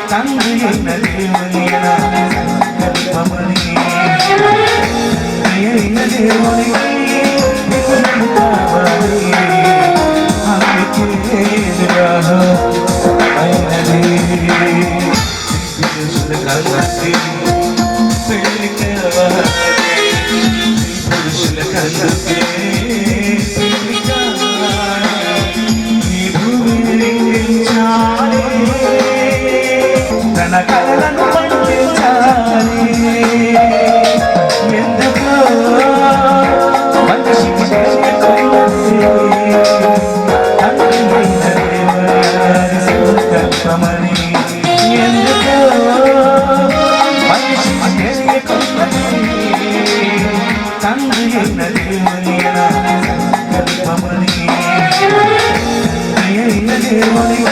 తండ్రి అయిన దేవుని సంకల్పమని అయిన దేవుని కావాలి అందుకే అయినది పెళ్లి పురుషుల కళ్ళకే తన కళలను పండించాలి ఎందుకో మనిషికి సంకల్పమని ఎందుకో మనిషికి తండ్రి అయిన దేవుని సంకల్పమని అయిన దేవుని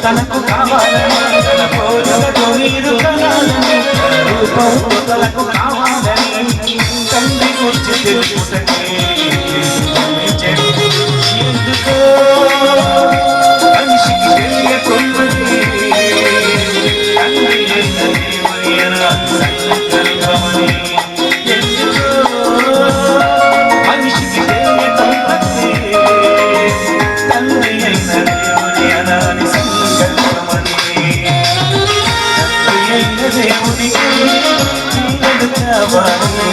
తనకు కావాలని తన పోలికతో నీరు కనాలని తన రూపంతో తనకు కావాలని తండ్రి గురించి తెలుసుటకే ఎందుకో మనిషికి తెలియకున్నది తండ్రి అయిన దేవుని సంకల్పమని ఎందుకో మనిషికి తెలియకున్నది తండ్రి అయిన దేవుని అనాని దేవునికి కావాలి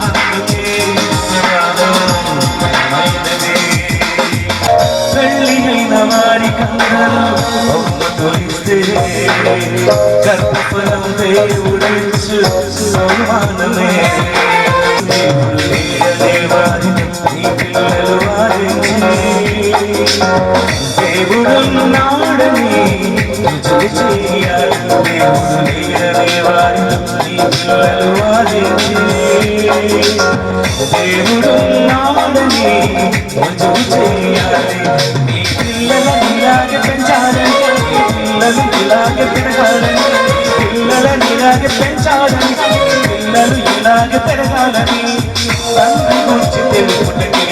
అందుకే పెళ్ళి అయిన వారి కందరూ తొలిస్తే గర్భఫలం దేవుడిచ్చు సౌమానమే దేవుడు వారిని నీ పిల్లలు దేవుడున్నాడని రుజువు చేయాలి దేవుడు లేడనే వారిని నీ పిల్లలు వాదించి దేవుడున్నాడని రుజువు చేయాలి నీ పిల్లలను ఇలాగే పెంచాలని నీ పిల్లలు ఇలాగే పెరగాలని పిల్లలను ఇలాగే పెంచాలని పిల్లలు ఇలాగే పెరగాలని తండ్రి గురించి తెలుపుటకి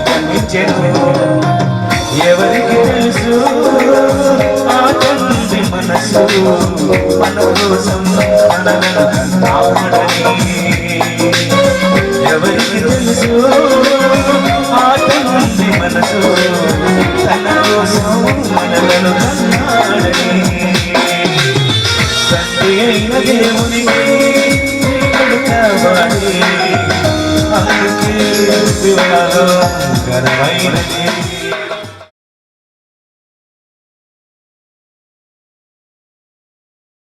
జన్మించెను ఎవరికి తెలుసు ఆ తండ్రి మనసు మన కోసం మనలను కాపాడని ఎవరికి తెలుసు ఆ తండ్రి మనసు తన కోసం మనలను కాపాడని తండ్రి అయిన దేవునికి కావాలి అందుకే వివాహం ఘనమైనది